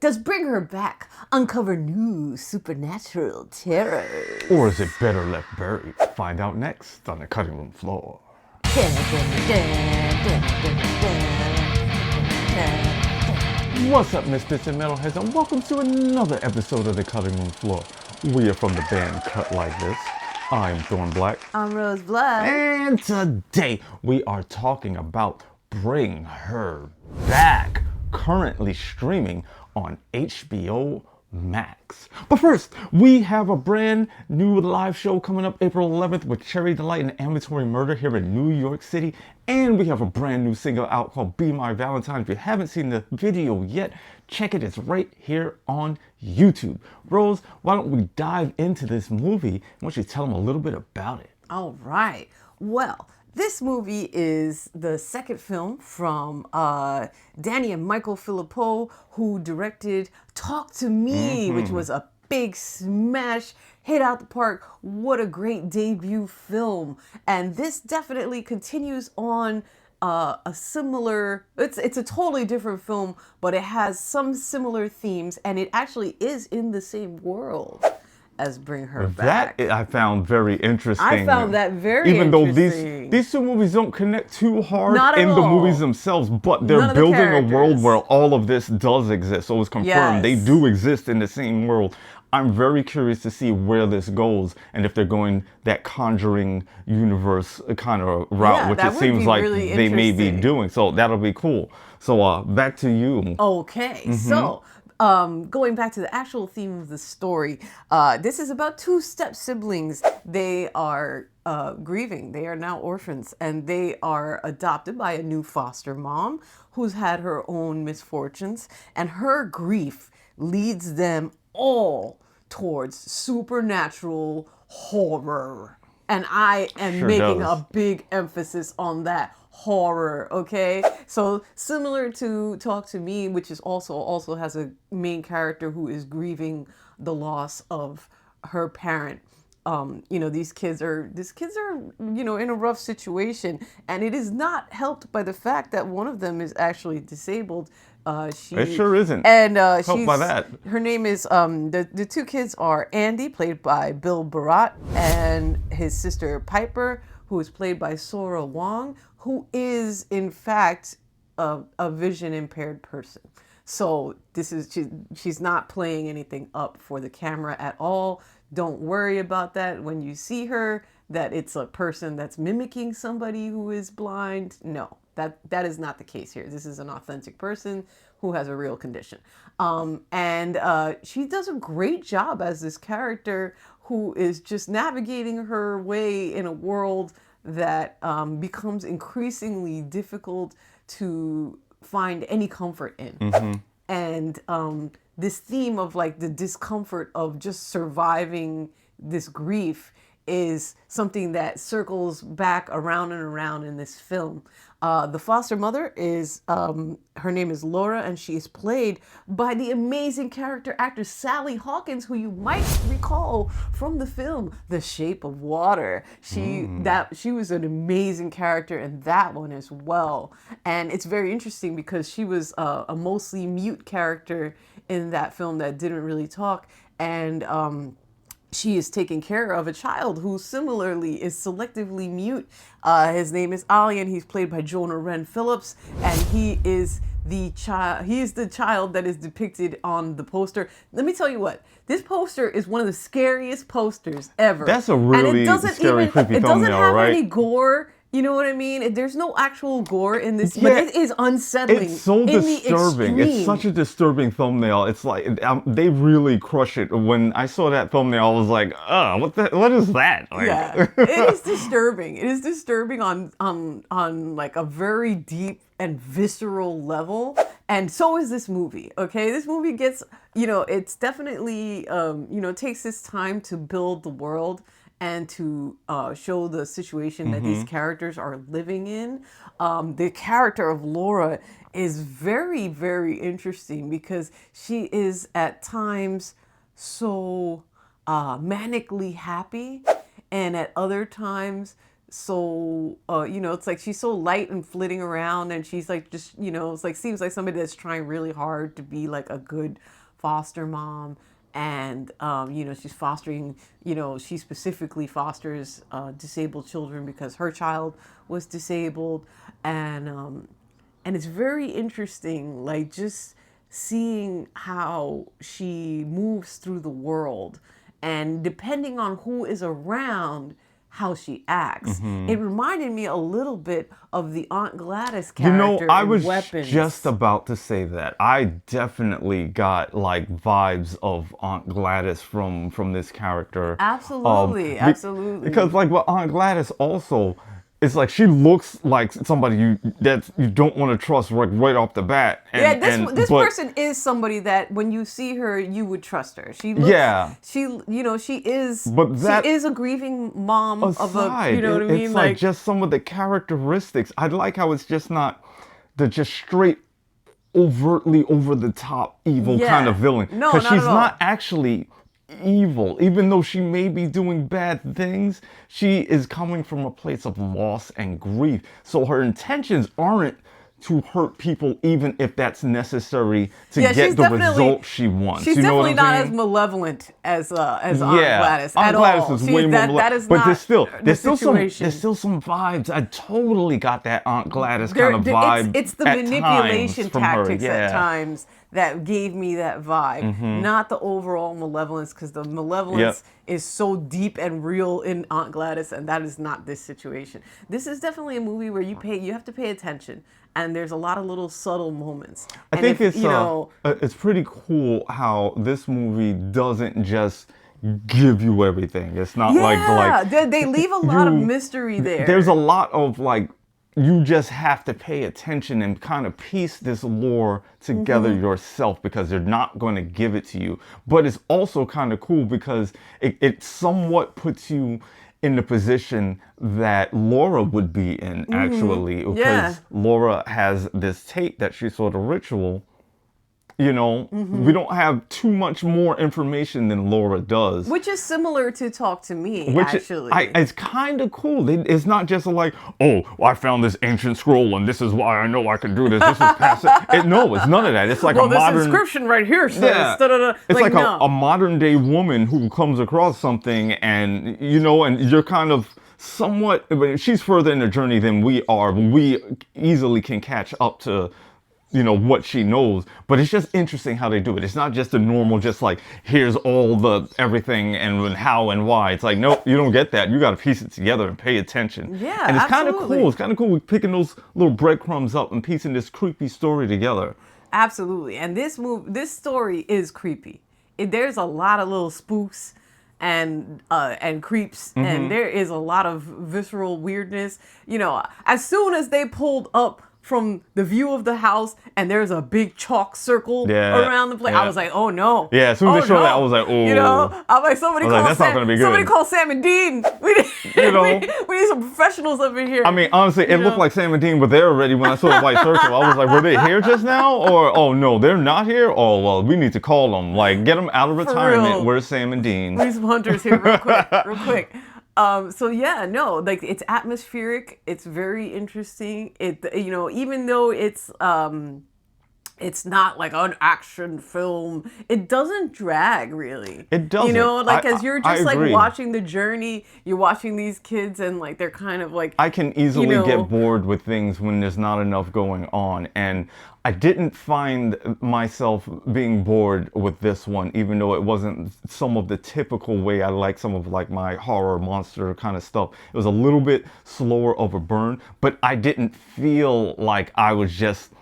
Does Bring Her Back uncover new supernatural terrors? Or is it better left buried? Find out next on the cutting room floor. What's up, misfits and metalheads, and welcome to another episode of the cutting room floor. We are from the band Cut Like This. I'm Thorn Black. I'm Rose Blood. And today we are talking about Bring Her Back, currently streaming on HBO Max. But first, we have a brand new live show coming up April 11th with Cherry Delight and Ambulatory Murder here in New York City. And we have a brand new single out called Be My Valentine. If you haven't seen the video yet, check it. It's right here on YouTube. Rose, why don't we dive into this movie? Why don't you tell them a little bit about it? All right. Well, this movie is the second film from Danny and Michael Philippou, who directed Talk to Me, which was a big smash hit out the park. What a great debut film. And this definitely continues on a similar, it's a totally different film, but it has some similar themes, and it actually is in the same world as Bring Her Back. That I found very interesting. I found that very Even though interesting. these two movies don't connect too hard Not at in the all. movies themselves, but they're None of the building a world characters. where all of this does exist. So it's confirmed they Yes. do exist in the same world. I'm very curious to see where this goes and if they're going that Conjuring universe kind of route, Yeah, which that it would seems be like really they may be interesting. doing. So that'll be cool. So back to you. Okay, so going back to the actual theme of the story, this is about two step siblings. They are grieving. They are now orphans, and they are adopted by a new foster mom who's had her own misfortunes, and her grief leads them all towards supernatural horror. And I am Sure making does. a big emphasis on that horror, okay? So similar to Talk to Me, which is also has a main character who is grieving the loss of her parent. These kids are in a rough situation, and it is not helped by the fact that one of them is actually disabled. It sure isn't. And Helped by that. Her name is the two kids are Andy, played by Bill Barat, and his sister Piper, who is played by Sora Wong, who is in fact a vision impaired person. So she's not playing anything up for the camera at all. Don't worry about that when you see her, that it's a person that's mimicking somebody who is blind. No, that is not the case here. This is an authentic person who has a real condition. And she does a great job as this character who is just navigating her way in a world that becomes increasingly difficult to find any comfort in. And this theme of like the discomfort of just surviving this grief is something that circles back around and around in this film. The foster mother is, her name is Laura, and she is played by the amazing character actor Sally Hawkins, who you might recall from the film The Shape of Water. She was an amazing character in that one as well. And it's very interesting because she was a mostly mute character in that film that didn't really talk. And she is taking care of a child who similarly is selectively mute. His name is Ali, and he's played by Jonah Wren Phillips, and he is the child that is depicted on the poster. Let me tell you what, this poster is one of the scariest posters ever. That's a really scary, creepy It doesn't thumbnail, have right? any gore. You know what I mean? There's no actual gore in this, but it is unsettling. It's so in the disturbing. It's extreme. such a disturbing thumbnail. It's like they really crush it. When I saw that thumbnail, I was like, what is that? Like, Yeah, it is disturbing. It is disturbing on like a very deep and visceral level. And so is this movie. Okay, this movie gets, it's definitely takes its time to build the world and to show the situation that these characters are living in. The character of Laura is very, very interesting because she is at times so manically happy, and at other times so it's like she's so light and flitting around, and she's like just it's like seems like somebody that's trying really hard to be like a good foster mom. And she's fostering, she specifically fosters disabled children because her child was disabled. And it's very interesting, like just seeing how she moves through the world, and depending on who is around, how she acts. It reminded me a little bit of the Aunt Gladys character I in was Weapons. just about to say that. I definitely got like vibes of Aunt Gladys from this character. Absolutely, absolutely. Because like with Aunt Gladys also, it's like she looks like somebody you don't want to trust right off the bat. And, this person is somebody that when you see her, you would trust her. She looks, she is a grieving mom of a, you know what I mean? It's like just some of the characteristics. I like how it's just not the just straight overtly over the top evil kind of villain. No, because she's at all. not actually evil. Even though she may be doing bad things, she is coming from a place of loss and grief. So her intentions aren't to hurt people, even if that's necessary to get the result she wants. She's definitely not as malevolent as Aunt Gladys Aunt at Gladys all. is way more malevolent. That is but not there's still situation. some vibes. I totally got that Aunt Gladys kind of vibe. It's the manipulation tactics at times that gave me that vibe, not the overall malevolence, because the malevolence is so deep and real in Aunt Gladys, and that is not this situation. This is definitely a movie where you have to pay attention, and there's a lot of little subtle moments. I think it's pretty cool how this movie doesn't just give you everything. It's not like they leave a lot of mystery there. There's a lot of like, you just have to pay attention and kind of piece this lore together yourself, because they're not going to give it to you. But it's also kind of cool because it somewhat puts you in the position that Laura would be in, actually. Because Laura has this tape that she saw, the ritual. We don't have too much more information than Laura does. Which is similar to Talk to Me, actually. It's kind of cool. It's not just like, oh, I found this ancient scroll and this is why I know I can do this. This is past it. No, it's none of that. It's like a modern... this inscription right here says... It's like a modern day woman who comes across something and you're kind of somewhat... She's further in the journey than we are. We easily can catch up to... what she knows, but it's just interesting how they do it. It's not just a normal, just like, here's all the everything and how and why. It's like, nope, you don't get that. You got to piece it together and pay attention. Yeah, and it's kind of cool. It's kind of cool picking those little breadcrumbs up and piecing this creepy story together. Absolutely. And this story is creepy. There's a lot of little spooks and creeps, and there is a lot of visceral weirdness. As soon as they pulled up from the view of the house and there's a big chalk circle around the place, I was like, oh no. Yeah, as soon as they showed that, I was like, oh. I'm like, somebody call Sam and Dean. We need some professionals up in here. I mean, honestly, it looked like Sam and Dean were there already when I saw the white circle. I was like, were they here just now? Or, oh no, they're not here? Oh, well, we need to call them. Like, get them out of retirement. Where's Sam and Dean? We need some hunters here real quick. It's atmospheric. It's very interesting. Even though it's not like an action film, it doesn't drag really. It doesn't. As you're just like watching the journey, you're watching these kids and like they're kind of like... I can easily get bored with things when there's not enough going on, and I didn't find myself being bored with this one, even though it wasn't some of the typical way I like some of like my horror monster kind of stuff. It was a little bit slower of a burn, but I didn't feel like I was just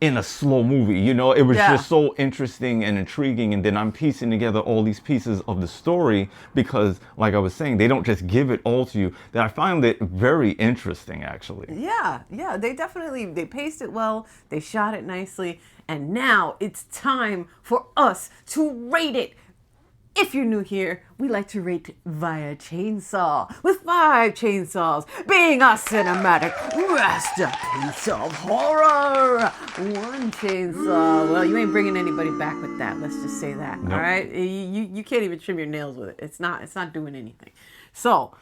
in a slow movie. It was just so interesting and intriguing, and then I'm piecing together all these pieces of the story because, like I was saying, they don't just give it all to you. That I found it very interesting, actually. Yeah, they paced it well, they shot it nicely, and now it's time for us to rate it. If you're new here, we like to rate via chainsaw, with 5 chainsaws being a cinematic masterpiece of horror. 1 chainsaw. Well, you ain't bringing anybody back with that. Let's just say that. Nope. All right, you can't even trim your nails with it. It's not doing anything. So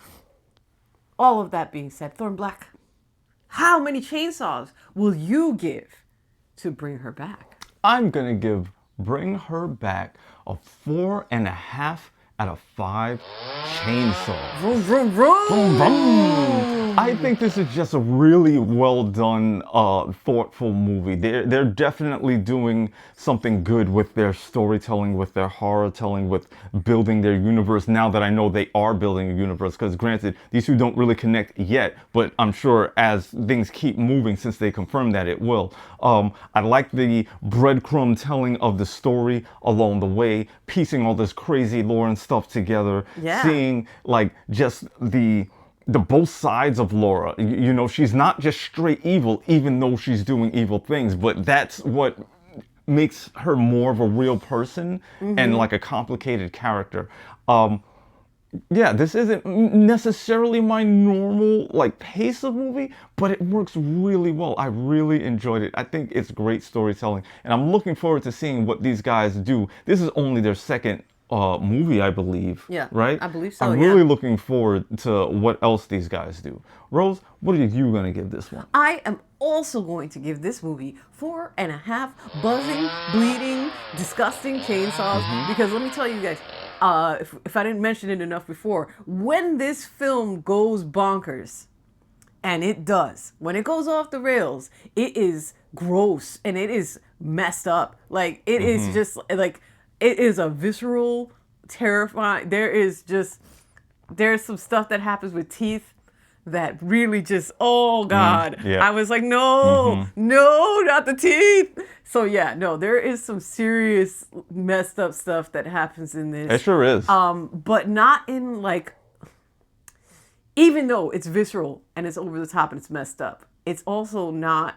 all of that being said, Thorn Black, how many chainsaws will you give to bring her back? I'm gonna give Bring Her Back a 4.5 out of 5 chainsaws. Vroom, vroom, vroom. Vroom, vroom. I think this is just a really well done, thoughtful movie. They're definitely doing something good with their storytelling, with their horror telling, with building their universe. Now that I know they are building a universe, because granted, these two don't really connect yet, but I'm sure as things keep moving, since they confirmed that it will. I like the breadcrumb telling of the story along the way, piecing all this crazy lore and stuff together, Yeah. seeing like just the both sides of Laura. You know, she's not just straight evil, even though she's doing evil things, but that's what makes her more of a real person and like a complicated character. Yeah, this isn't necessarily my normal like pace of movie, but it works really well. I really enjoyed it. I think it's great storytelling, and I'm looking forward to seeing what these guys do. This is only their second movie, I believe. Yeah, right? I believe so, I'm yeah. really looking forward to what else these guys do. Rose, what are you gonna give this one? I am also going to give this movie 4.5 buzzing, bleeding, disgusting chainsaws. Because let me tell you guys, if I didn't mention it enough before, when this film goes bonkers, and it does, when it goes off the rails, it is gross and it is messed up. Like it is just like, it is a visceral, terrifying. There's some stuff that happens with teeth that really just, oh God. yeah. I was like, no, not the teeth. So yeah, no, there is some serious messed up stuff that happens in this. It sure is. But not in like, even though it's visceral and it's over the top and it's messed up, it's also not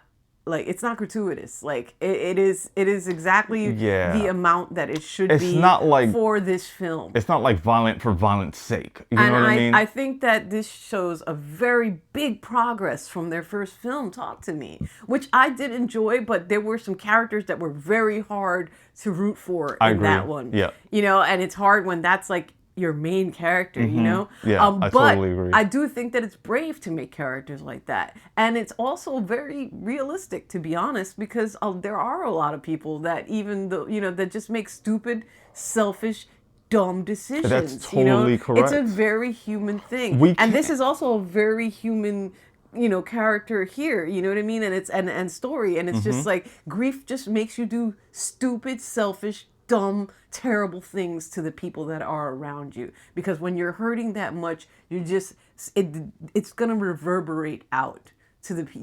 like, it's not gratuitous. Like it is exactly the amount that it should It's be not like, for this film. it's not like violent for violence sake. You know And what I mean? I think that this shows a very big progress from their first film, Talk to Me, which I did enjoy, but there were some characters that were very hard to root for in agree. that one. Yeah. You know, and it's hard when that's like your main character, you know? Yeah, I but totally agree. I do think that it's brave to make characters like that. And it's also very realistic, to be honest, because there are a lot of people that even though, you know, that just make stupid, selfish, dumb decisions. That's you know? totally correct. It's a very human thing. And this is also a very human, you know, character here, you know what I mean? And it's and story. And it's just like, grief just makes you do stupid, selfish, dumb, terrible things to the people that are around you. Because when you're hurting that much, you just, it's gonna reverberate out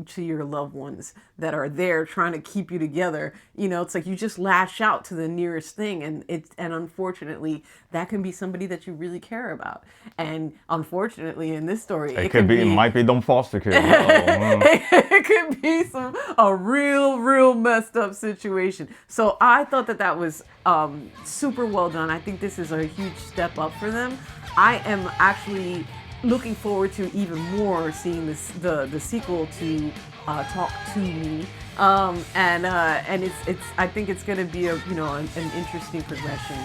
to your loved ones that are there trying to keep you together. You know, it's like you just lash out to the nearest thing, and unfortunately that can be somebody that you really care about. And unfortunately in this story, it might be them foster kids. it could be a real messed up situation. So I thought that was super well done. I think this is a huge step up for them. I am actually looking forward to even more seeing the sequel to Talk to Me, and it's I think it's going to be an interesting progression.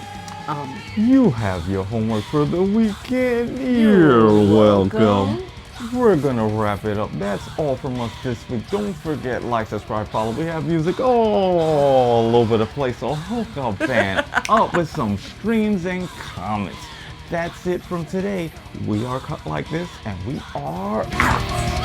You have your homework for the weekend. You're welcome. We're gonna wrap it up. That's all from us this week. Don't forget, like, subscribe, follow. We have music all over the place, so hook a band up with some streams and comments. That's it from today. We are Cut Like This, and we are out.